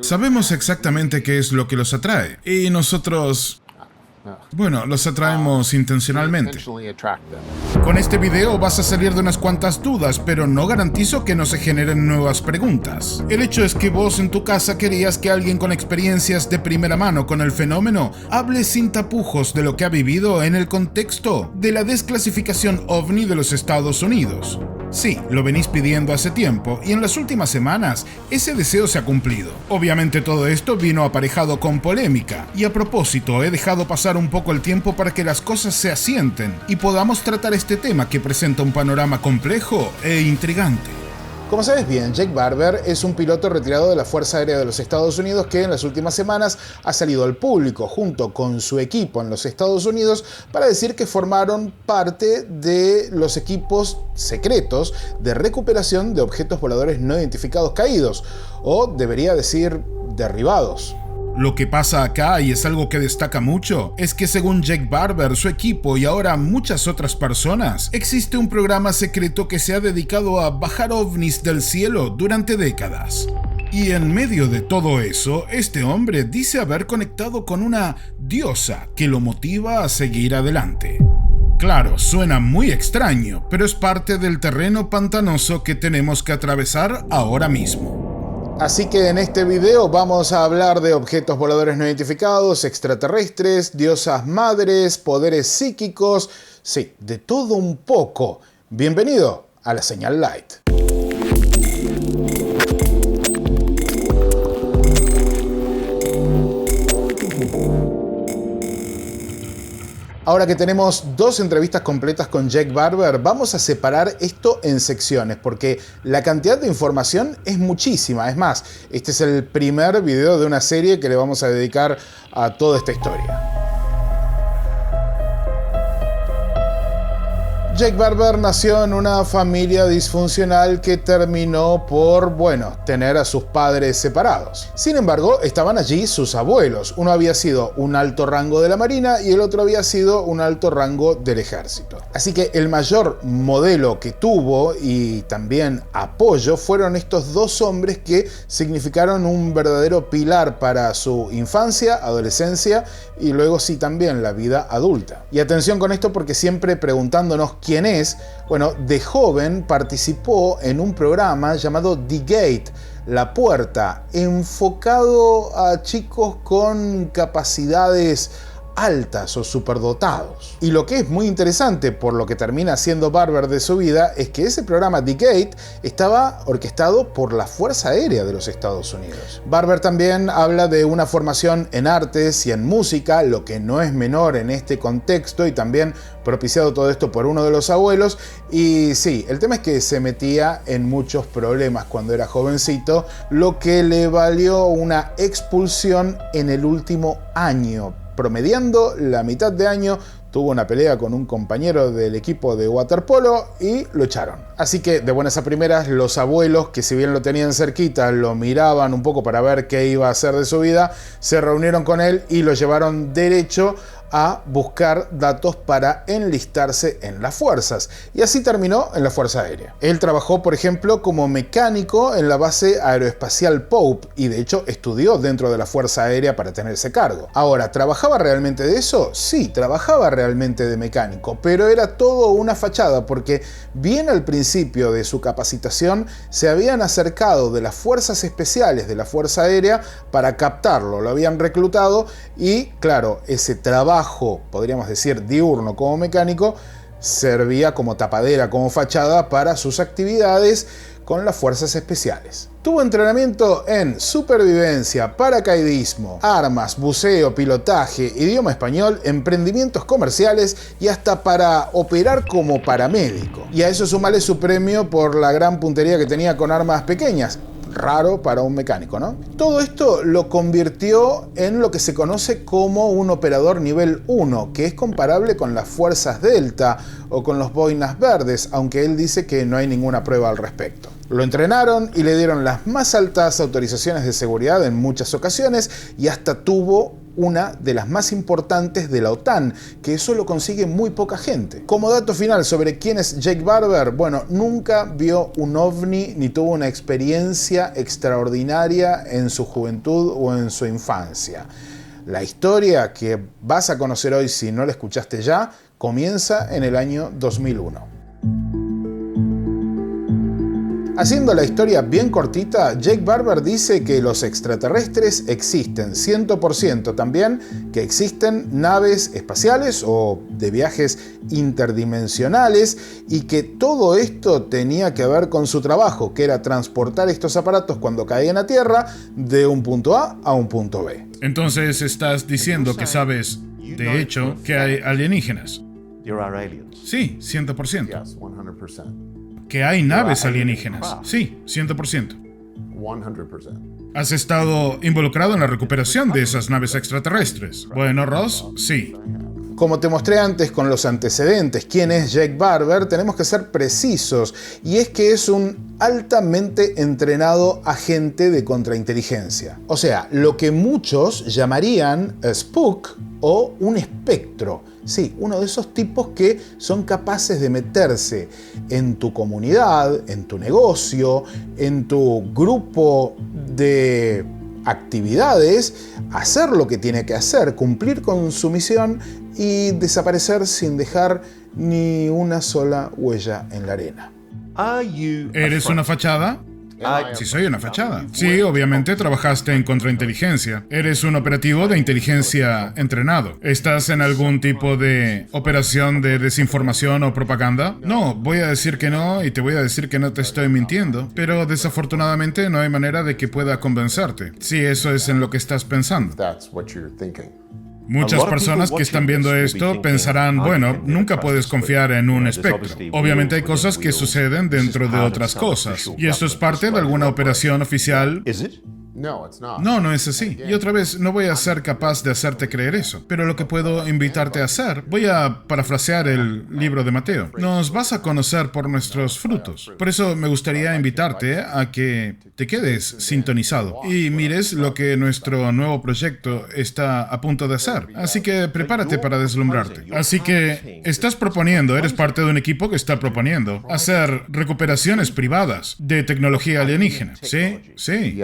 Sabemos exactamente qué es lo que los atrae. Y nosotros... bueno, los atraemos intencionalmente. Con este video vas a salir de unas cuantas dudas, pero no garantizo que no se generen nuevas preguntas. El hecho es que vos en tu casa querías que alguien con experiencias de primera mano con el fenómeno hable sin tapujos de lo que ha vivido en el contexto de la desclasificación OVNI de los Estados Unidos. Sí, lo venís pidiendo hace tiempo y en las últimas semanas ese deseo se ha cumplido. Obviamente todo esto vino aparejado con polémica y a propósito he dejado pasar un poco el tiempo para que las cosas se asienten y podamos tratar este tema que presenta un panorama complejo e intrigante. Como sabes bien, Jake Barber es un piloto retirado de la Fuerza Aérea de los Estados Unidos que en las últimas semanas ha salido al público junto con su equipo en los Estados Unidos para decir que formaron parte de los equipos secretos de recuperación de objetos voladores no identificados caídos, o debería decir derribados. Lo que pasa acá, y es algo que destaca mucho, es que según Jake Barber, su equipo y ahora muchas otras personas, existe un programa secreto que se ha dedicado a bajar ovnis del cielo durante décadas. Y en medio de todo eso, este hombre dice haber conectado con una diosa que lo motiva a seguir adelante. Claro, suena muy extraño, pero es parte del terreno pantanoso que tenemos que atravesar ahora mismo. Así que en este video vamos a hablar de objetos voladores no identificados, extraterrestres, diosas madres, poderes psíquicos, sí, de todo un poco. Bienvenido a La Señal Light. Ahora que tenemos dos entrevistas completas con Jake Barber, vamos a separar esto en secciones porque la cantidad de información es muchísima. Es más, este es el primer video de una serie que le vamos a dedicar a toda esta historia. Jake Barber nació en una familia disfuncional que terminó por, tener a sus padres separados. Sin embargo, estaban allí sus abuelos. Uno había sido un alto rango de la Marina y el otro había sido un alto rango del Ejército. Así que el mayor modelo que tuvo y también apoyo fueron estos dos hombres que significaron un verdadero pilar para su infancia, adolescencia y luego sí también la vida adulta. Y atención con esto porque siempre preguntándonos quién es, de joven participó en un programa llamado The Gate, La Puerta, enfocado a chicos con capacidades altas o superdotados. Y lo que es muy interesante por lo que termina siendo Barber de su vida es que ese programa The Gate estaba orquestado por la Fuerza Aérea de los Estados Unidos. Barber también habla de una formación en artes y en música, lo que no es menor en este contexto y también propiciado todo esto por uno de los abuelos. Y sí, el tema es que se metía en muchos problemas cuando era jovencito, lo que le valió una expulsión en el último año. Promediando la mitad de año, tuvo una pelea con un compañero del equipo de waterpolo y lo echaron. Así que de buenas a primeras los abuelos, que si bien lo tenían cerquita, lo miraban un poco para ver qué iba a hacer de su vida, se reunieron con él y lo llevaron derecho a buscar datos para enlistarse en las fuerzas. Y así terminó en la Fuerza Aérea. Él trabajó, por ejemplo, como mecánico en la base aeroespacial Pope y de hecho estudió dentro de la Fuerza Aérea para tener ese cargo. Ahora, ¿trabajaba realmente de eso? Sí, trabajaba realmente de mecánico, pero era todo una fachada porque bien al principio de su capacitación se habían acercado de las fuerzas especiales de la Fuerza Aérea para captarlo, lo habían reclutado y claro, ese trabajo, podríamos decir diurno como mecánico, servía como tapadera, como fachada para sus actividades con las fuerzas especiales. Tuvo entrenamiento en supervivencia, paracaidismo, armas, buceo, pilotaje, idioma español, emprendimientos comerciales y hasta para operar como paramédico. Y a eso sumale su premio por la gran puntería que tenía con armas pequeñas. Raro para un mecánico, ¿no? Todo esto lo convirtió en lo que se conoce como un operador nivel 1, que es comparable con las fuerzas Delta o con los boinas verdes, aunque él dice que no hay ninguna prueba al respecto. Lo entrenaron y le dieron las más altas autorizaciones de seguridad en muchas ocasiones y hasta tuvo una de las más importantes de la OTAN, que eso lo consigue muy poca gente. Como dato final sobre quién es Jake Barber, bueno, nunca vio un ovni ni tuvo una experiencia extraordinaria en su juventud o en su infancia. La historia que vas a conocer hoy, si no la escuchaste ya, comienza en el año 2001. Haciendo la historia bien cortita, Jake Barber dice que los extraterrestres existen 100%, también que existen naves espaciales o de viajes interdimensionales y que todo esto tenía que ver con su trabajo, que era transportar estos aparatos cuando caían a tierra de un punto A a un punto B. Entonces estás diciendo que sabes, de hecho, que hay alienígenas. Sí, 100%. Que hay naves alienígenas. Sí, 100%. ¿Has estado involucrado en la recuperación de esas naves extraterrestres? Bueno, Ross, sí. Como te mostré antes con los antecedentes, quién es Jake Barber, tenemos que ser precisos, y es que es un altamente entrenado agente de contrainteligencia. O sea, lo que muchos llamarían spook o un espectro. Sí, uno de esos tipos que son capaces de meterse en tu comunidad, en tu negocio, en tu grupo de actividades, hacer lo que tiene que hacer, cumplir con su misión y desaparecer sin dejar ni una sola huella en la arena. ¿Eres una fachada? Sí, soy una fachada. Sí, obviamente trabajaste en contrainteligencia. Eres un operativo de inteligencia entrenado. ¿Estás en algún tipo de operación de desinformación o propaganda? No, voy a decir que no y te voy a decir que no te estoy mintiendo, pero desafortunadamente no hay manera de que pueda convencerte, si eso es en lo que estás pensando. Muchas personas que están viendo esto pensarán, bueno, nunca puedes confiar en un espectro. Obviamente hay cosas que suceden dentro de otras cosas, y esto es parte de alguna operación oficial. No, no es así. Y otra vez, no voy a ser capaz de hacerte creer eso. Pero lo que puedo invitarte a hacer, voy a parafrasear el libro de Mateo. Nos vas a conocer por nuestros frutos. Por eso me gustaría invitarte a que te quedes sintonizado y mires lo que nuestro nuevo proyecto está a punto de hacer. Así que prepárate para deslumbrarte. Así que estás proponiendo, eres parte de un equipo que está proponiendo hacer recuperaciones privadas de tecnología alienígena. ¿Sí? Sí.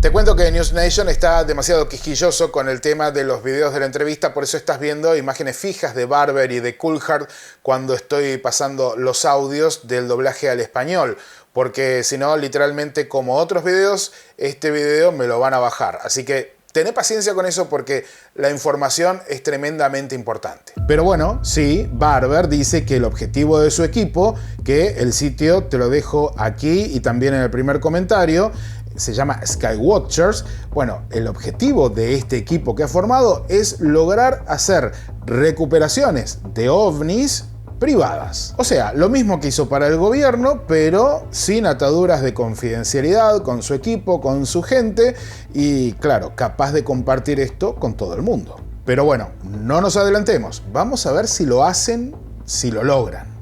Te cuento que News Nation está demasiado quisquilloso con el tema de los videos de la entrevista, por eso estás viendo imágenes fijas de Barber y de Coulthard cuando estoy pasando los audios del doblaje al español, porque si no, literalmente como otros videos, este video me lo van a bajar. Así que tené paciencia con eso porque la información es tremendamente importante. Pero bueno, sí, Barber dice que el objetivo de su equipo, que el sitio te lo dejo aquí y también en el primer comentario, se llama Skywatchers. Bueno, el objetivo de este equipo que ha formado es lograr hacer recuperaciones de ovnis privadas. O sea, lo mismo que hizo para el gobierno, pero sin ataduras de confidencialidad con su equipo, con su gente y, claro, capaz de compartir esto con todo el mundo. Pero bueno, no nos adelantemos. Vamos a ver si lo hacen, si lo logran.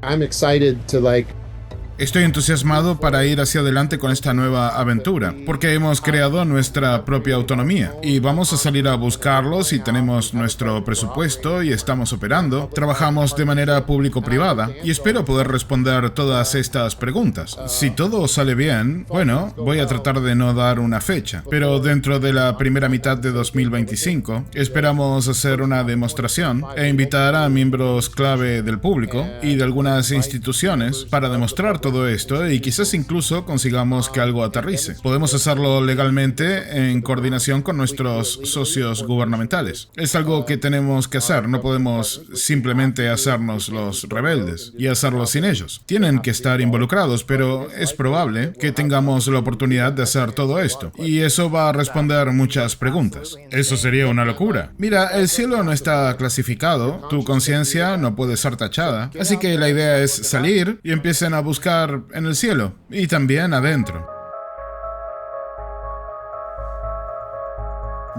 Estoy entusiasmado para ir hacia adelante con esta nueva aventura, porque hemos creado nuestra propia autonomía y vamos a salir a buscarlos y tenemos nuestro presupuesto y estamos operando, trabajamos de manera público-privada y espero poder responder todas estas preguntas. Si todo sale bien, bueno, voy a tratar de no dar una fecha, pero dentro de la primera mitad de 2025 esperamos hacer una demostración e invitar a miembros clave del público y de algunas instituciones para demostrar todo esto y quizás incluso consigamos que algo aterrice. Podemos hacerlo legalmente en coordinación con nuestros socios gubernamentales. Es algo que tenemos que hacer, no podemos simplemente hacernos los rebeldes y hacerlo sin ellos. Tienen que estar involucrados, pero es probable que tengamos la oportunidad de hacer todo esto y eso va a responder muchas preguntas. Eso sería una locura. Mira, el cielo no está clasificado, tu conciencia no puede ser tachada, así que la idea es salir y empiecen a buscar en el cielo y también adentro.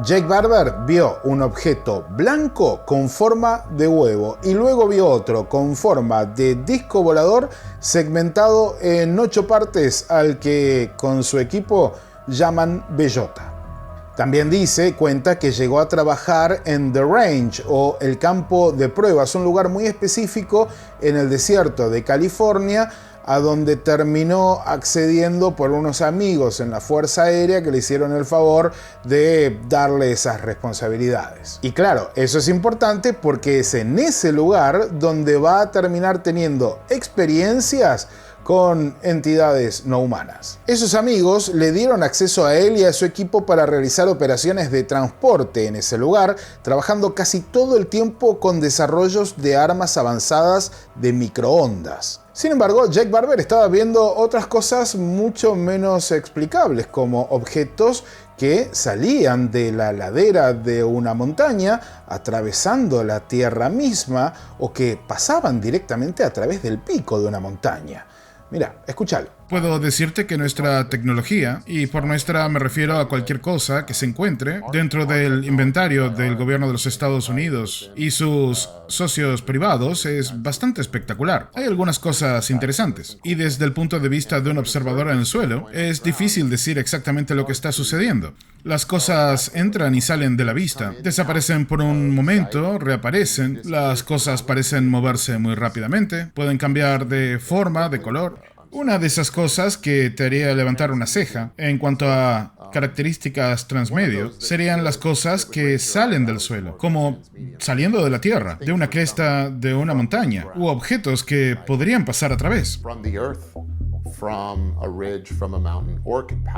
Jake Barber vio un objeto blanco con forma de huevo y luego vio otro con forma de disco volador segmentado en 8 partes al que con su equipo llaman bellota. También cuenta que llegó a trabajar en The Range o el campo de pruebas, un lugar muy específico en el desierto de California, a donde terminó accediendo por unos amigos en la Fuerza Aérea que le hicieron el favor de darle esas responsabilidades. Y claro, eso es importante porque es en ese lugar donde va a terminar teniendo experiencias con entidades no humanas. Esos amigos le dieron acceso a él y a su equipo para realizar operaciones de transporte en ese lugar, trabajando casi todo el tiempo con desarrollos de armas avanzadas de microondas. Sin embargo, Jake Barber estaba viendo otras cosas mucho menos explicables, como objetos que salían de la ladera de una montaña, atravesando la tierra misma, o que pasaban directamente a través del pico de una montaña. Mira, escúchalo. Puedo decirte que nuestra tecnología, y por nuestra me refiero a cualquier cosa que se encuentre dentro del inventario del gobierno de los Estados Unidos y sus socios privados, es bastante espectacular. Hay algunas cosas interesantes. Y desde el punto de vista de un observador en el suelo, es difícil decir exactamente lo que está sucediendo. Las cosas entran y salen de la vista, desaparecen por un momento, reaparecen, las cosas parecen moverse muy rápidamente, pueden cambiar de forma, de color. Una de esas cosas que te haría levantar una ceja en cuanto a características transmedio serían las cosas que salen del suelo, como saliendo de la tierra, de una cresta de una montaña, u objetos que podrían pasar a través.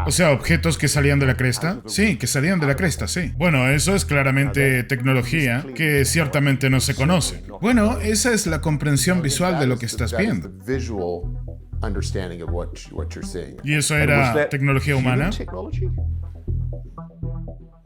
O sea, objetos que salían de la cresta. Sí, que salían de la cresta, sí. Bueno, eso es claramente tecnología que ciertamente no se conoce. Bueno, esa es la comprensión visual de lo que estás viendo. ¿Y eso era tecnología humana?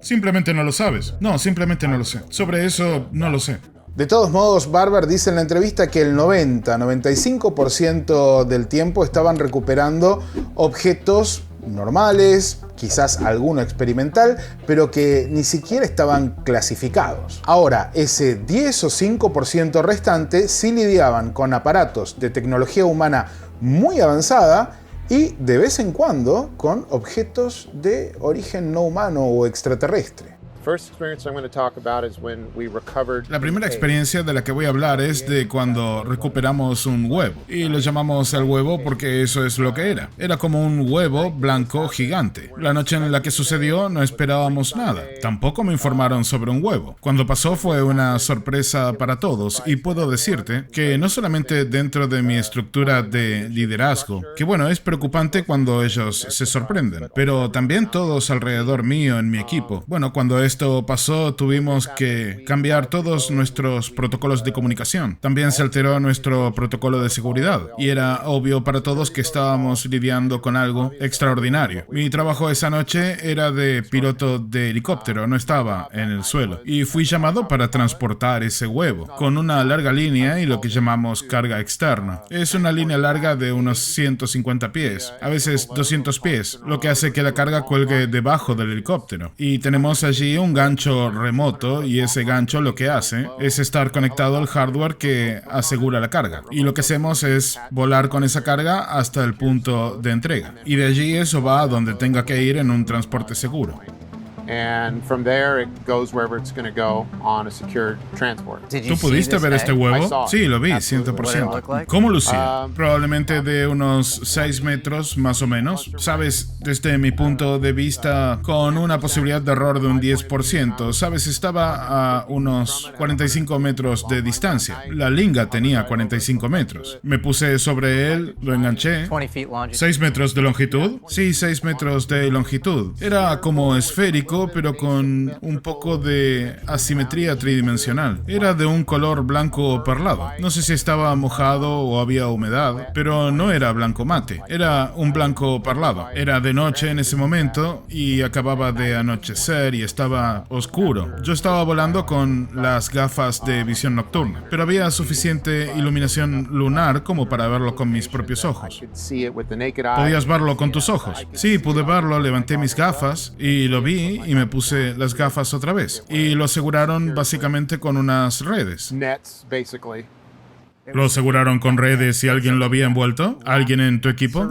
Simplemente no lo sabes. No, simplemente no lo sé. Sobre eso, no lo sé. De todos modos, Barber dice en la entrevista que el 90-95% del tiempo estaban recuperando objetos normales, quizás alguno experimental, pero que ni siquiera estaban clasificados. Ahora, ese 10 o 5% restante sí lidiaban con aparatos de tecnología humana muy avanzada y de vez en cuando con objetos de origen no humano o extraterrestre. La primera experiencia de la que voy a hablar es de cuando recuperamos un huevo. Y lo llamamos el huevo porque eso es lo que era. Era como un huevo blanco gigante. La noche en la que sucedió no esperábamos nada. Tampoco me informaron sobre un huevo. Cuando pasó fue una sorpresa para todos y puedo decirte que no solamente dentro de mi estructura de liderazgo, que bueno, es preocupante cuando ellos se sorprenden, pero también todos alrededor mío en mi equipo. Bueno, cuando esto pasó, tuvimos que cambiar todos nuestros protocolos de comunicación. También se alteró nuestro protocolo de seguridad y era obvio para todos que estábamos lidiando con algo extraordinario. Mi trabajo esa noche era de piloto de helicóptero, no estaba en el suelo. Y fui llamado para transportar ese huevo con una larga línea y lo que llamamos carga externa. Es una línea larga de unos 150 pies, a veces 200 pies, lo que hace que la carga cuelgue debajo del helicóptero. Y tenemos allí un gancho remoto y ese gancho lo que hace es estar conectado al hardware que asegura la carga. Y lo que hacemos es volar con esa carga hasta el punto de entrega. Y de allí eso va a donde tenga que ir en un transporte seguro. ¿Tú pudiste ver este huevo? Sí, lo vi, 100%. ¿Cómo lucía? Probablemente de unos 6 metros, más o menos. Sabes, desde mi punto de vista, con una posibilidad de error de un 10%. Sabes, estaba a unos 45 metros de distancia. La linga tenía 45 metros. Me puse sobre él, lo enganché. ¿6 metros de longitud? Sí, 6 metros de longitud. Era como esférico, pero con un poco de asimetría tridimensional. Era de un color blanco perlado. No sé si estaba mojado o había humedad, pero no era blanco mate. Era un blanco perlado. Era de noche en ese momento y acababa de anochecer y estaba oscuro. Yo estaba volando con las gafas de visión nocturna, pero había suficiente iluminación lunar como para verlo con mis propios ojos. ¿Podías verlo con tus ojos? Sí, pude verlo, levanté mis gafas y lo vi y me puse las gafas otra vez. Y lo aseguraron básicamente con unas redes. ¿Lo aseguraron con redes y alguien lo había envuelto? ¿Alguien en tu equipo?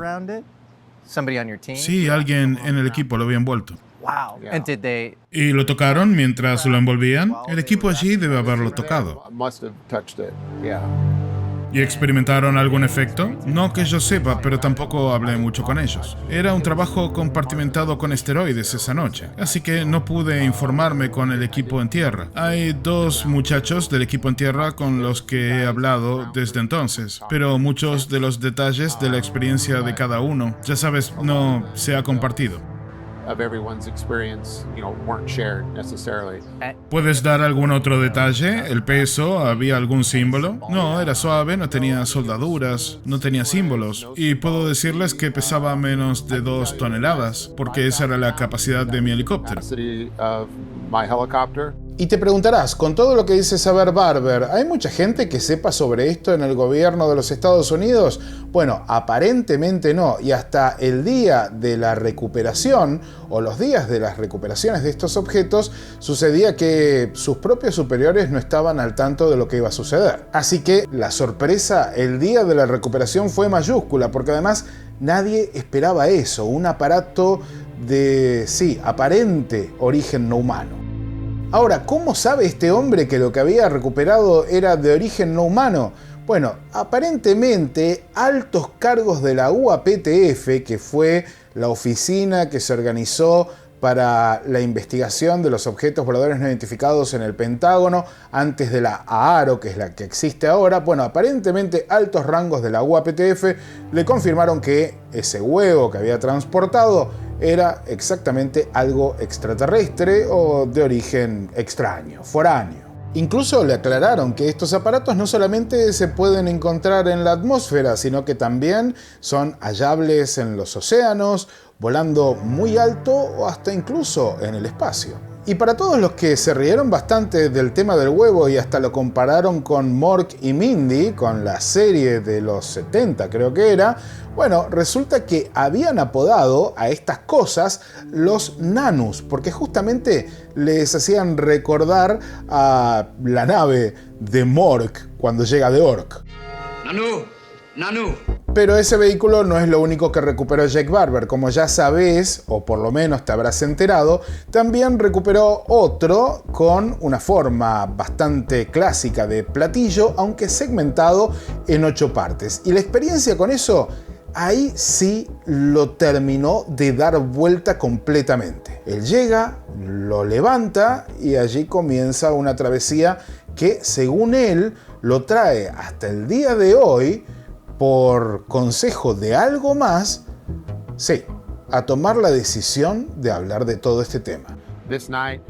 Sí, alguien en el equipo lo había envuelto. Wow. And did they... ¿Y lo tocaron mientras lo envolvían? El equipo allí debe haberlo tocado. ¿Y experimentaron algún efecto? No que yo sepa, pero tampoco hablé mucho con ellos. Era un trabajo compartimentado con esteroides esa noche, así que no pude informarme con el equipo en tierra. Hay 2 muchachos del equipo en tierra con los que he hablado desde entonces, pero muchos de los detalles de la experiencia de cada uno, ya sabes, no se ha compartido. ¿Puedes dar algún otro detalle? ¿El peso? ¿Había algún símbolo? No, era suave, no tenía soldaduras, no tenía símbolos. Y puedo decirles que pesaba menos de 2 toneladas, porque esa era la capacidad de mi helicóptero. Y te preguntarás, con todo lo que dice saber Barber, ¿hay mucha gente que sepa sobre esto en el gobierno de los Estados Unidos? Bueno, aparentemente no, y hasta el día de la recuperación, o los días de las recuperaciones de estos objetos, sucedía que sus propios superiores no estaban al tanto de lo que iba a suceder. Así que la sorpresa el día de la recuperación fue mayúscula, porque además nadie esperaba eso, un aparato de, sí, aparente origen no humano. Ahora, ¿cómo sabe este hombre que lo que había recuperado era de origen no humano? Bueno, aparentemente altos cargos de la UAPTF, que fue la oficina que se organizó para la investigación de los objetos voladores no identificados en el Pentágono antes de la AARO, que es la que existe ahora. Bueno, aparentemente altos rangos de la UAPTF le confirmaron que ese huevo que había transportado era exactamente algo extraterrestre o de origen extraño, foráneo. Incluso le aclararon que estos aparatos no solamente se pueden encontrar en la atmósfera, sino que también son hallables en los océanos, volando muy alto o hasta incluso en el espacio. Y para todos los que se rieron bastante del tema del huevo y hasta lo compararon con Mork y Mindy, con la serie de los 70 creo que era, bueno, resulta que habían apodado a estas cosas los Nanus, porque justamente les hacían recordar a la nave de Mork cuando llega de Ork. Nanu. Pero ese vehículo no es lo único que recuperó Jake Barber. Como ya sabes, o por lo menos te habrás enterado, también recuperó otro con una forma bastante clásica de platillo, aunque segmentado en 8 partes. Y la experiencia con eso, ahí sí lo terminó de dar vuelta completamente. Él llega, lo levanta y allí comienza una travesía que, según él, lo trae hasta el día de hoy, por consejo de algo más, sí, a tomar la decisión de hablar de todo este tema.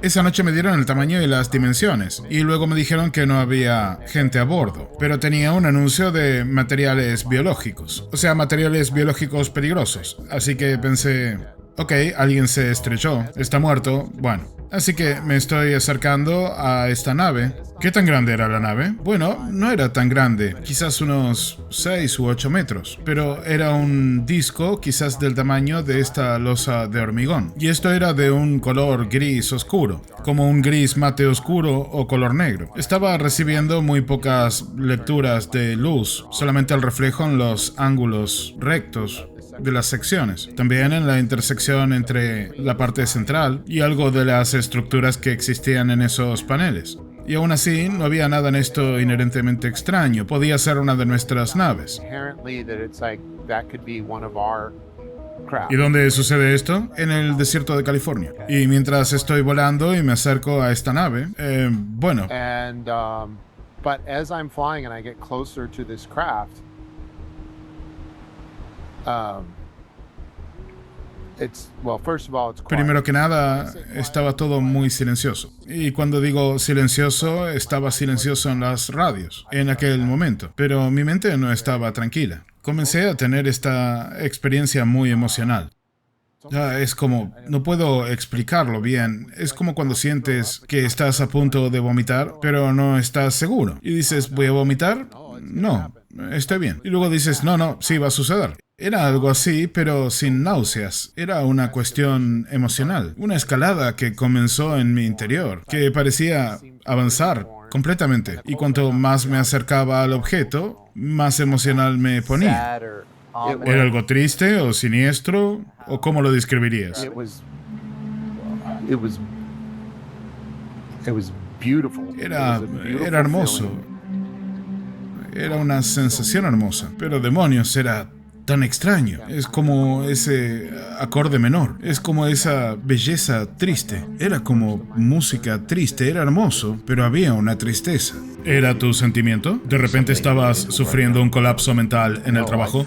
Esa noche me dieron el tamaño y las dimensiones, y luego me dijeron que no había gente a bordo, pero tenía un anuncio de materiales biológicos, o sea, materiales biológicos peligrosos. Así que pensé, ok, alguien se estrelló, está muerto, bueno. Así que me estoy acercando a esta nave. ¿Qué tan grande era la nave? Bueno, no era tan grande, quizás unos 6 u 8 metros, pero era un disco quizás del tamaño de esta losa de hormigón. Y esto era de un color gris oscuro, como un gris mate oscuro o color negro. Estaba recibiendo muy pocas lecturas de luz, solamente el reflejo en los ángulos rectos de las secciones, también en la intersección entre la parte central y algo de las estructuras que existían en esos paneles. Y aún así, no había nada en esto inherentemente extraño. Podía ser una de nuestras naves. ¿Y dónde sucede esto? En el desierto de California. Y mientras estoy volando y me acerco a esta nave, bueno. But as I'm flying and I get closer to this craft, primero que nada, estaba todo muy silencioso. Y cuando digo silencioso, estaba silencioso en las radios, en aquel momento. Pero mi mente no estaba tranquila. Comencé a tener esta experiencia muy emocional. Es como, no puedo explicarlo bien. Es como cuando sientes que estás a punto de vomitar, pero no estás seguro. Y dices, ¿voy a vomitar? No, estoy bien. Y luego dices, no, sí va a suceder. Era algo así, pero sin náuseas. Era una cuestión emocional. Una escalada que comenzó en mi interior, que parecía avanzar completamente. Y cuanto más me acercaba al objeto, más emocional me ponía. ¿Era algo triste o siniestro? ¿O cómo lo describirías? It was beautiful. Era hermoso. Era una sensación hermosa. Pero demonios, era tan extraño. Es como ese acorde menor. Es como esa belleza triste. Era como música triste. Era hermoso, pero había una tristeza. ¿Era tu sentimiento? ¿De repente estabas sufriendo un colapso mental en el trabajo?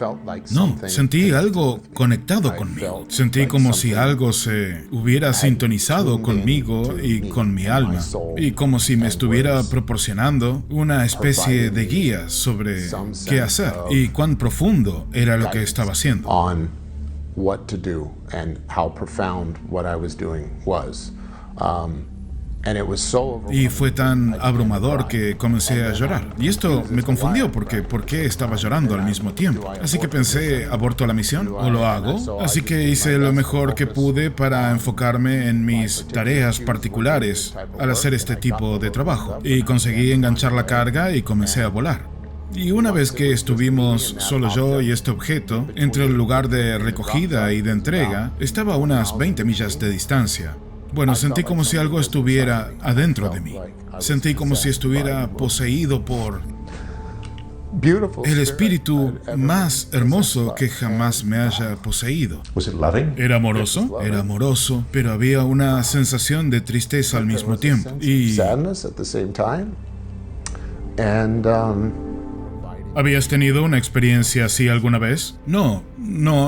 No, sentí algo conectado conmigo. Sentí como si algo se hubiera sintonizado conmigo y con mi alma. Y como si me estuviera proporcionando una especie de guía sobre qué hacer y cuán profundo era lo que estaba haciendo. On what to do and how profound what I was doing was. Y fue tan abrumador que comencé a llorar. Y esto me confundió porque ¿por qué estaba llorando al mismo tiempo? Así que pensé, ¿aborto la misión o lo hago? Así que hice lo mejor que pude para enfocarme en mis tareas particulares al hacer este tipo de trabajo. Y conseguí enganchar la carga y comencé a volar. Y una vez que estuvimos solo yo y este objeto, entre el lugar de recogida y de entrega, estaba a unas 20 millas de distancia. Bueno, sentí como si algo estuviera adentro de mí. Sentí como si estuviera poseído por el espíritu más hermoso que jamás me haya poseído. ¿Era amoroso? Era amoroso, pero había una sensación de tristeza al mismo tiempo. Y ¿habías tenido una experiencia así alguna vez? No,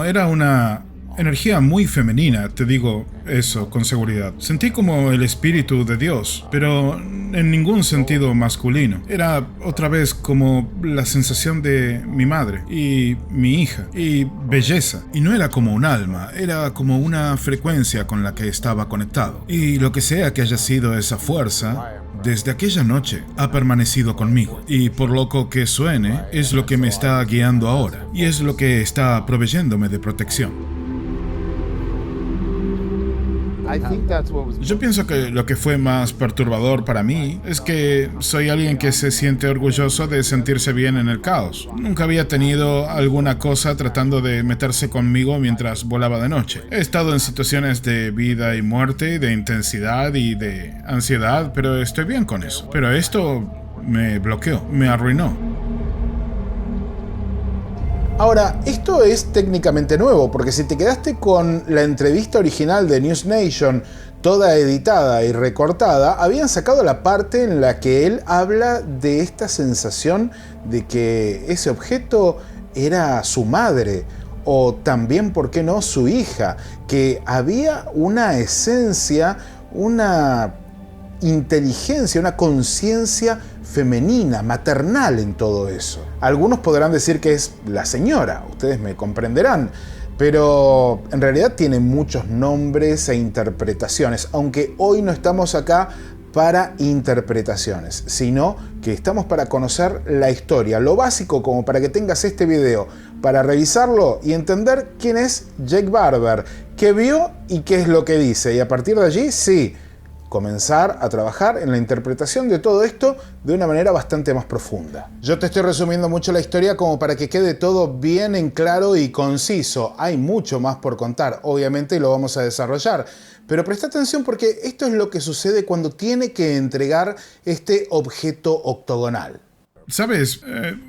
era una energía muy femenina, te digo eso con seguridad. Sentí como el espíritu de Dios, pero en ningún sentido masculino. Era otra vez como la sensación de mi madre y mi hija y belleza. Y no era como un alma, era como una frecuencia con la que estaba conectado. Y lo que sea que haya sido esa fuerza, desde aquella noche ha permanecido conmigo. Y por loco que suene, es lo que me está guiando ahora. Y es lo que está proveyéndome de protección. Yo pienso que lo que fue más perturbador para mí es que soy alguien que se siente orgulloso de sentirse bien en el caos. Nunca había tenido alguna cosa tratando de meterse conmigo mientras volaba de noche. He estado en situaciones de vida y muerte, de intensidad y de ansiedad, pero estoy bien con eso. Pero esto me bloqueó, me arruinó. Ahora, esto es técnicamente nuevo, porque si te quedaste con la entrevista original de News Nation, toda editada y recortada, habían sacado la parte en la que él habla de esta sensación de que ese objeto era su madre, o también, ¿por qué no?, su hija, que había una esencia, una inteligencia, una conciencia femenina, maternal en todo eso. Algunos podrán decir que es la señora, ustedes me comprenderán, pero en realidad tiene muchos nombres e interpretaciones, aunque hoy no estamos acá para interpretaciones, sino que estamos para conocer la historia, lo básico como para que tengas este video, para revisarlo y entender quién es Jake Barber, qué vio y qué es lo que dice, y a partir de allí, sí, comenzar a trabajar en la interpretación de todo esto de una manera bastante más profunda. Yo te estoy resumiendo mucho la historia como para que quede todo bien en claro y conciso. Hay mucho más por contar, obviamente, y lo vamos a desarrollar. Pero presta atención porque esto es lo que sucede cuando tiene que entregar este objeto octogonal. Sabes,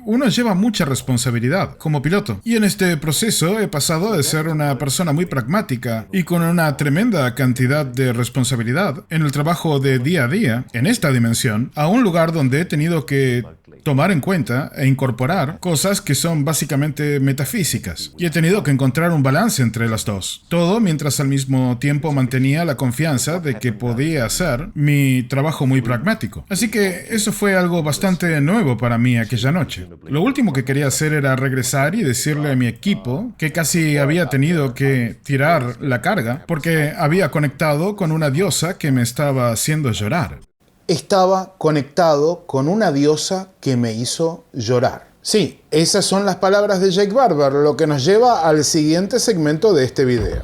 uno lleva mucha responsabilidad como piloto. Y en este proceso he pasado de ser una persona muy pragmática y con una tremenda cantidad de responsabilidad en el trabajo de día a día, en esta dimensión, a un lugar donde he tenido que tomar en cuenta e incorporar cosas que son básicamente metafísicas. Y he tenido que encontrar un balance entre las dos. Todo mientras al mismo tiempo mantenía la confianza de que podía hacer mi trabajo muy pragmático. Así que eso fue algo bastante nuevo para mí aquella noche. Lo último que quería hacer era regresar y decirle a mi equipo que casi había tenido que tirar la carga porque había conectado con una diosa que me estaba haciendo llorar. Estaba conectado con una diosa que me hizo llorar. Sí, esas son las palabras de Jake Barber, lo que nos lleva al siguiente segmento de este video.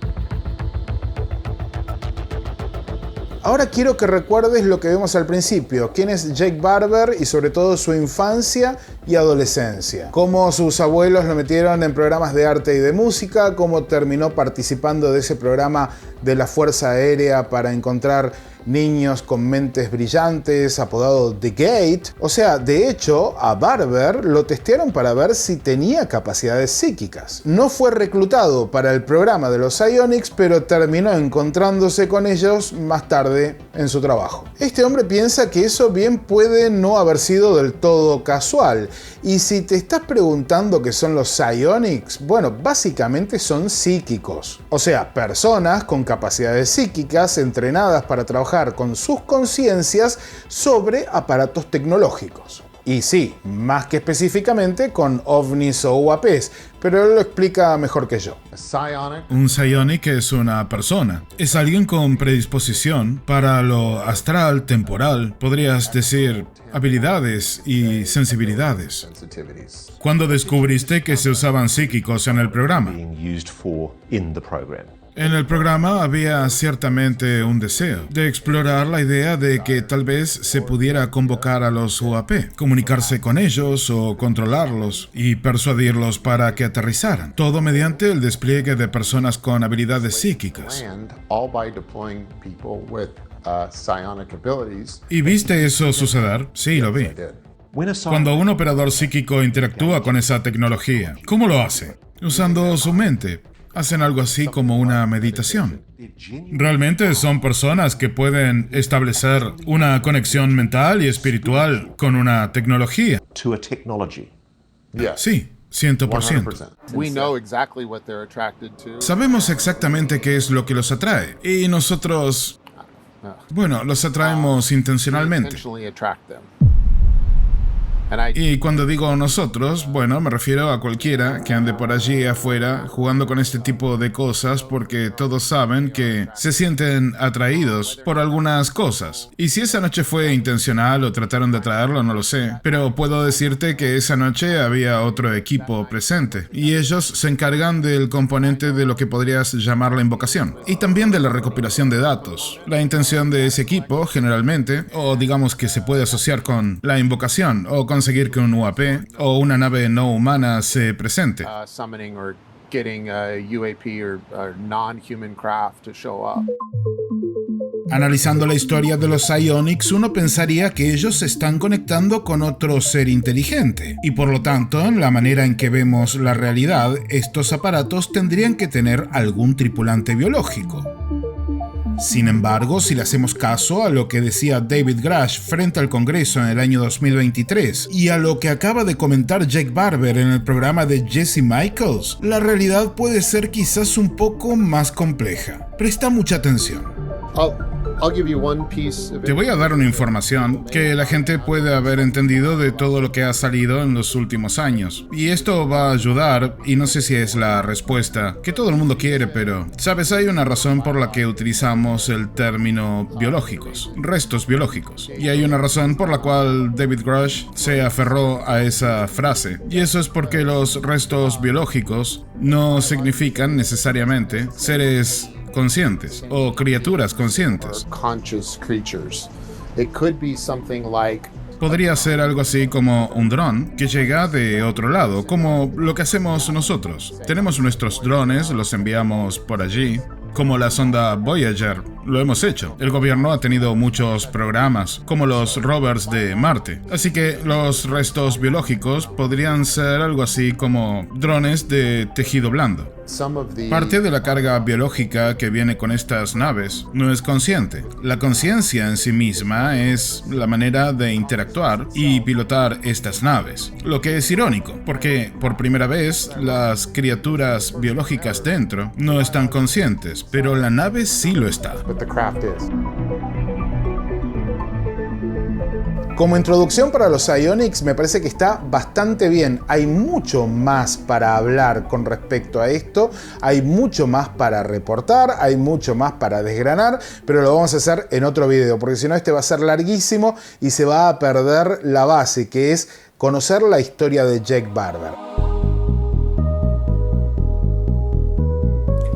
Ahora quiero que recuerdes lo que vimos al principio, quién es Jake Barber y sobre todo su infancia y adolescencia. Cómo sus abuelos lo metieron en programas de arte y de música, cómo terminó participando de ese programa de la Fuerza Aérea para encontrar niños con mentes brillantes, apodado The Gate. O sea, de hecho, a Barber lo testearon para ver si tenía capacidades psíquicas. No fue reclutado para el programa de los Psionics, pero terminó encontrándose con ellos más tarde en su trabajo. Este hombre piensa que eso bien puede no haber sido del todo casual. Y si te estás preguntando qué son los Psionics, bueno, básicamente son psíquicos. O sea, personas con capacidades psíquicas entrenadas para trabajar con sus conciencias sobre aparatos tecnológicos. Y sí, más que específicamente con ovnis o UAPs, pero él lo explica mejor que yo. Un psionic es una persona. Es alguien con predisposición para lo astral, temporal, podrías decir, habilidades y sensibilidades. ¿Cuándo descubriste que se usaban psíquicos en el programa? En el programa había ciertamente un deseo de explorar la idea de que tal vez se pudiera convocar a los UAP, comunicarse con ellos o controlarlos y persuadirlos para que aterrizaran, todo mediante el despliegue de personas con habilidades psíquicas. ¿Y viste eso suceder? Sí, lo vi. Cuando un operador psíquico interactúa con esa tecnología, ¿cómo lo hace? Usando su mente. Hacen algo así como una meditación. Realmente son personas que pueden establecer una conexión mental y espiritual con una tecnología. Sí, 100%. Sabemos exactamente qué es lo que los atrae y nosotros, bueno, los atraemos intencionalmente. Y cuando digo nosotros, bueno, me refiero a cualquiera que ande por allí afuera jugando con este tipo de cosas porque todos saben que se sienten atraídos por algunas cosas. Y si esa noche fue intencional o trataron de atraerlo, no lo sé. Pero puedo decirte que esa noche había otro equipo presente y ellos se encargan del componente de lo que podrías llamar la invocación y también de la recopilación de datos. La intención de ese equipo, generalmente, o digamos que se puede asociar con la invocación o conseguir que un UAP o una nave no humana se presente. Analizando la historia de los Psionics, uno pensaría que ellos se están conectando con otro ser inteligente, y por lo tanto, en la manera en que vemos la realidad, estos aparatos tendrían que tener algún tripulante biológico. Sin embargo, si le hacemos caso a lo que decía David Grush frente al Congreso en el año 2023 y a lo que acaba de comentar Jake Barber en el programa de Jesse Michaels, la realidad puede ser quizás un poco más compleja. Presta mucha atención. Te voy a dar una información que la gente puede haber entendido de todo lo que ha salido en los últimos años. Y esto va a ayudar, y no sé si es la respuesta que todo el mundo quiere, pero, ¿sabes? Hay una razón por la que utilizamos el término biológicos, restos biológicos. Y hay una razón por la cual David Grush se aferró a esa frase. Y eso es porque los restos biológicos no significan necesariamente seres conscientes o criaturas conscientes. Podría ser algo así como un dron que llega de otro lado, como lo que hacemos nosotros. Tenemos nuestros drones, los enviamos por allí, como la sonda Voyager. Lo hemos hecho. El gobierno ha tenido muchos programas, como los rovers de Marte. Así que los restos biológicos podrían ser algo así como drones de tejido blando. Parte de la carga biológica que viene con estas naves no es consciente. La conciencia en sí misma es la manera de interactuar y pilotar estas naves. Lo que es irónico, porque por primera vez las criaturas biológicas dentro no están conscientes, pero la nave sí lo está. Como introducción para los Psionics me parece que está bastante bien. Hay mucho más para hablar con respecto a esto, hay mucho más para reportar, hay mucho más para desgranar, pero lo vamos a hacer en otro video, porque si no este va a ser larguísimo y se va a perder la base, que es conocer la historia de Jake Barber.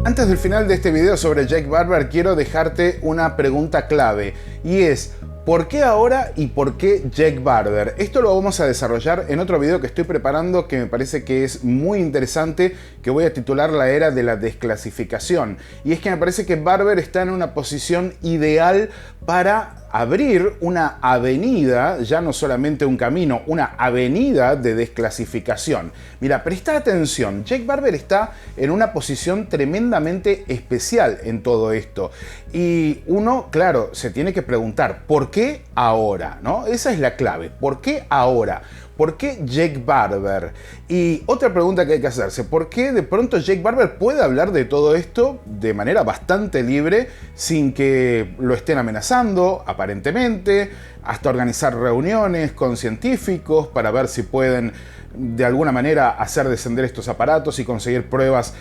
Antes del final de este video sobre Jake Barber quiero dejarte una pregunta clave y es: ¿Por qué ahora y por qué Jake Barber? Esto lo vamos a desarrollar en otro video que estoy preparando que me parece que es muy interesante, que voy a titular La Era de la Desclasificación. Y es que me parece que Barber está en una posición ideal para abrir una avenida, ya no solamente un camino, una avenida de desclasificación. Mira, presta atención, Jake Barber está en una posición tremendamente especial en todo esto. Y uno, claro, se tiene que preguntar, ¿por qué ahora? ¿No? Esa es la clave, ¿por qué ahora? ¿Por qué Jake Barber? Y otra pregunta que hay que hacerse, ¿por qué de pronto Jake Barber puede hablar de todo esto de manera bastante libre sin que lo estén amenazando, aparentemente, hasta organizar reuniones con científicos para ver si pueden de alguna manera hacer descender estos aparatos y conseguir pruebas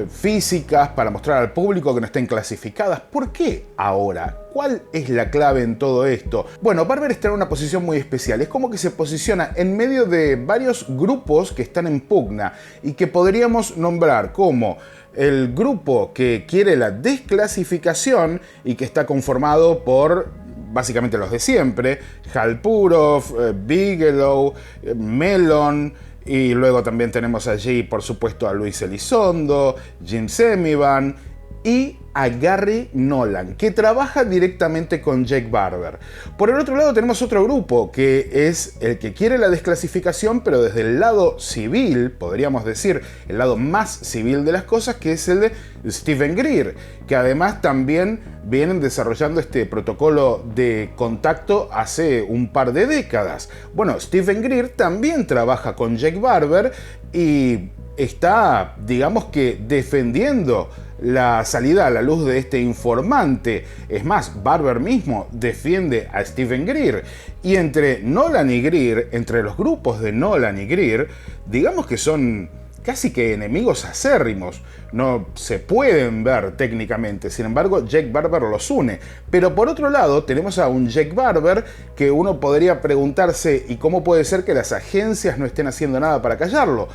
físicas para mostrar al público que no estén clasificadas? ¿Por qué ahora? ¿Cuál es la clave en todo esto? Bueno, Barber está en una posición muy especial. Es como que se posiciona en medio de varios grupos que están en pugna y que podríamos nombrar como el grupo que quiere la desclasificación y que está conformado por básicamente los de siempre: Hal Purov, Bigelow, Mellon, y luego también tenemos allí, por supuesto, a Luis Elizondo, Jim Semivan y a Gary Nolan, que trabaja directamente con Jake Barber. Por el otro lado tenemos otro grupo, que es el que quiere la desclasificación, pero desde el lado civil, podríamos decir, el lado más civil de las cosas, que es el de Steven Greer, que además también vienen desarrollando este protocolo de contacto hace un par de décadas. Bueno, Steven Greer también trabaja con Jake Barber y está, digamos que, defendiendo la salida a la luz de este informante. Es más, Barber mismo defiende a Steven Greer. Y entre Nolan y Greer, entre los grupos de Nolan y Greer, digamos que son casi que enemigos acérrimos. No se pueden ver técnicamente, sin embargo Jake Barber los une. Pero por otro lado tenemos a un Jake Barber que uno podría preguntarse, ¿y cómo puede ser que las agencias no estén haciendo nada para callarlo?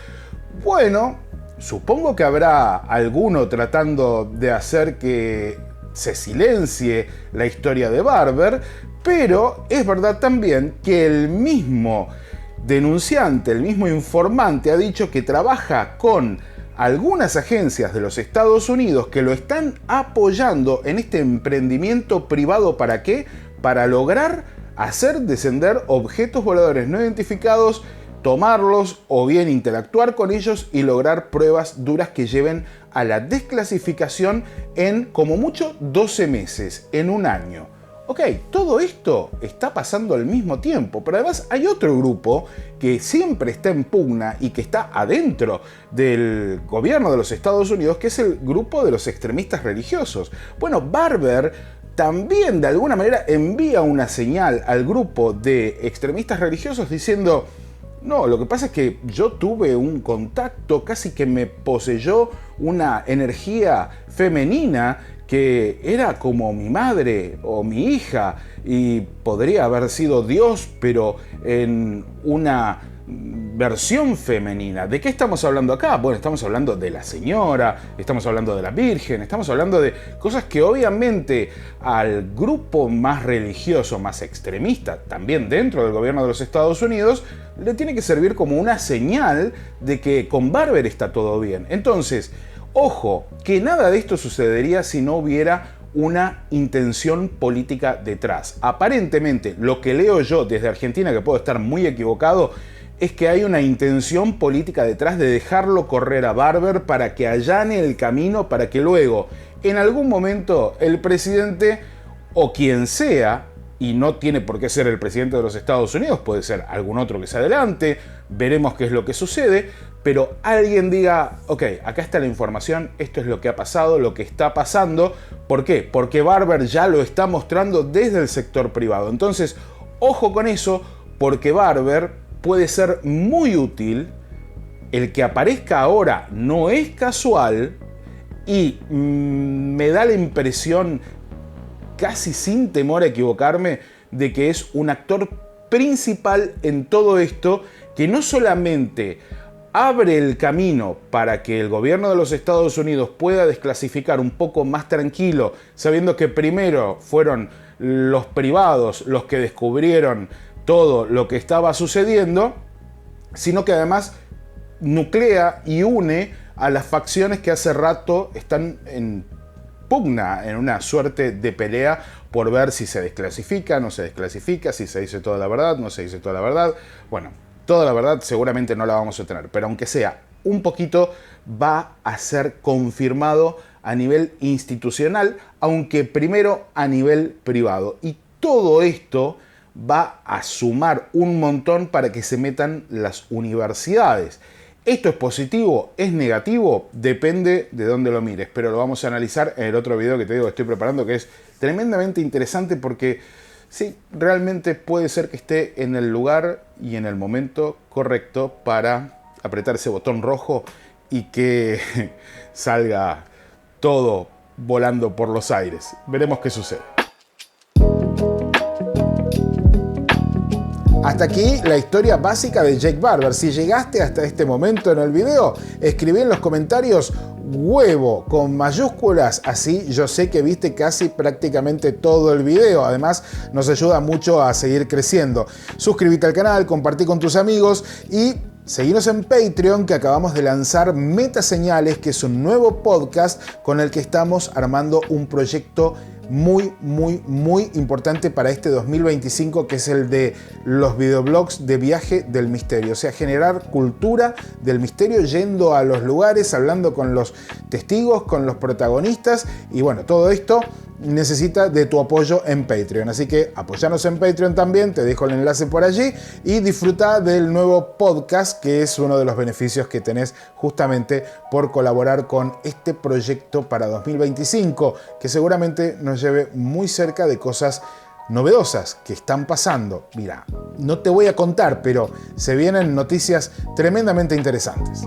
Bueno, supongo que habrá alguno tratando de hacer que se silencie la historia de Barber, pero es verdad también que el mismo denunciante, el mismo informante ha dicho que trabaja con algunas agencias de los Estados Unidos que lo están apoyando en este emprendimiento privado. ¿Para qué? Para lograr hacer descender objetos voladores no identificados, tomarlos o bien interactuar con ellos y lograr pruebas duras que lleven a la desclasificación en como mucho 12 meses, en un año. Ok, todo esto está pasando al mismo tiempo, pero además hay otro grupo que siempre está en pugna y que está adentro del gobierno de los Estados Unidos, que es el grupo de los extremistas religiosos. Bueno, Barber también de alguna manera envía una señal al grupo de extremistas religiosos diciendo: no, lo que pasa es que yo tuve un contacto, casi que me poseyó una energía femenina que era como mi madre o mi hija y podría haber sido Dios, pero en una versión femenina. ¿De qué estamos hablando acá? Bueno, estamos hablando de la señora, estamos hablando de la Virgen, estamos hablando de cosas que obviamente al grupo más religioso, más extremista, también dentro del gobierno de los Estados Unidos, le tiene que servir como una señal de que con Barber está todo bien. Entonces, ojo, que nada de esto sucedería si no hubiera una intención política detrás. Aparentemente, lo que leo yo desde Argentina, que puedo estar muy equivocado, es que hay una intención política detrás de dejarlo correr a Barber para que allane el camino, para que luego, en algún momento, el presidente o quien sea, y no tiene por qué ser el presidente de los Estados Unidos, puede ser algún otro que se adelante, veremos qué es lo que sucede, pero alguien diga: ok, acá está la información, esto es lo que ha pasado, lo que está pasando. ¿Por qué? Porque Barber ya lo está mostrando desde el sector privado. Entonces, ojo con eso, porque Barber puede ser muy útil. El que aparezca ahora no es casual y me da la impresión, casi sin temor a equivocarme, de que es un actor principal en todo esto, que no solamente abre el camino para que el gobierno de los Estados Unidos pueda desclasificar un poco más tranquilo, sabiendo que primero fueron los privados los que descubrieron todo lo que estaba sucediendo, sino que además nuclea y une a las facciones que hace rato están en pugna, en una suerte de pelea por ver si se desclasifica, no se desclasifica, si se dice toda la verdad, no se dice toda la verdad. Bueno, toda la verdad seguramente no la vamos a tener, pero aunque sea un poquito, va a ser confirmado a nivel institucional, aunque primero a nivel privado. Y todo esto va a sumar un montón para que se metan las universidades. ¿Esto es positivo? ¿Es negativo? Depende de dónde lo mires, pero lo vamos a analizar en el otro video que te digo que estoy preparando, que es tremendamente interesante porque sí, realmente puede ser que esté en el lugar y en el momento correcto para apretar ese botón rojo y que salga todo volando por los aires. Veremos qué sucede. Hasta aquí la historia básica de Jake Barber. Si llegaste hasta este momento en el video, escribí en los comentarios huevo con mayúsculas, así yo sé que viste casi prácticamente todo el video. Además nos ayuda mucho a seguir creciendo. Suscríbete al canal, compartí con tus amigos y seguinos en Patreon, que acabamos de lanzar Metaseñales, que es un nuevo podcast con el que estamos armando un proyecto muy importante para este 2025, que es el de los videoblogs de viaje del misterio. O sea, generar cultura del misterio yendo a los lugares, hablando con los testigos, con los protagonistas. Y bueno, todo esto necesita de tu apoyo en Patreon. Así que apoyanos en Patreon también, te dejo el enlace por allí y disfruta del nuevo podcast, que es uno de los beneficios que tenés justamente por colaborar con este proyecto para 2025, que seguramente nos lleve muy cerca de cosas novedosas que están pasando. Mira, no te voy a contar, pero se vienen noticias tremendamente interesantes.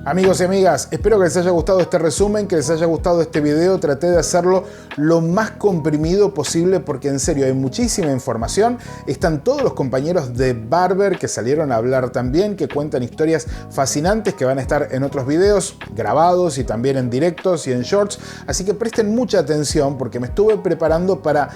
Amigos y amigas, espero que les haya gustado este resumen, que les haya gustado este video. Traté de hacerlo lo más comprimido posible porque en serio hay muchísima información. Están todos los compañeros de Barber que salieron a hablar también, que cuentan historias fascinantes que van a estar en otros videos grabados y también en directos y en shorts. Así que presten mucha atención porque me estuve preparando para,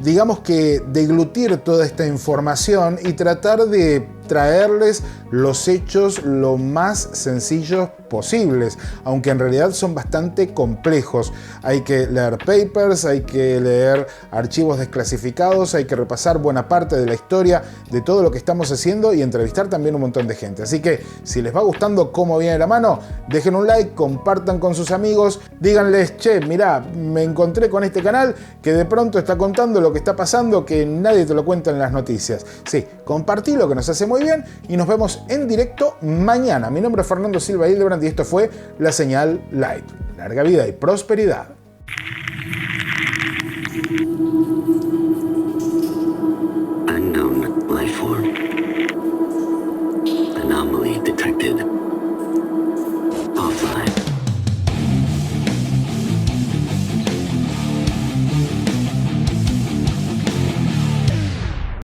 digamos que, deglutir toda esta información y tratar de traerles los hechos lo más sencillos posibles, aunque en realidad son bastante complejos. Hay que leer papers, hay que leer archivos desclasificados, hay que repasar buena parte de la historia de todo lo que estamos haciendo y entrevistar también un montón de gente. Así que si les va gustando cómo viene la mano, dejen un like, compartan con sus amigos, díganles, che, mirá, me encontré con este canal que de pronto está contando lo que está pasando que nadie te lo cuenta en las noticias. Sí, compartí lo que nos hace muy bien y nos vemos en directo mañana. Mi nombre es Fernando Silva Hildebrand y esto fue La Señal Live. Larga vida y prosperidad.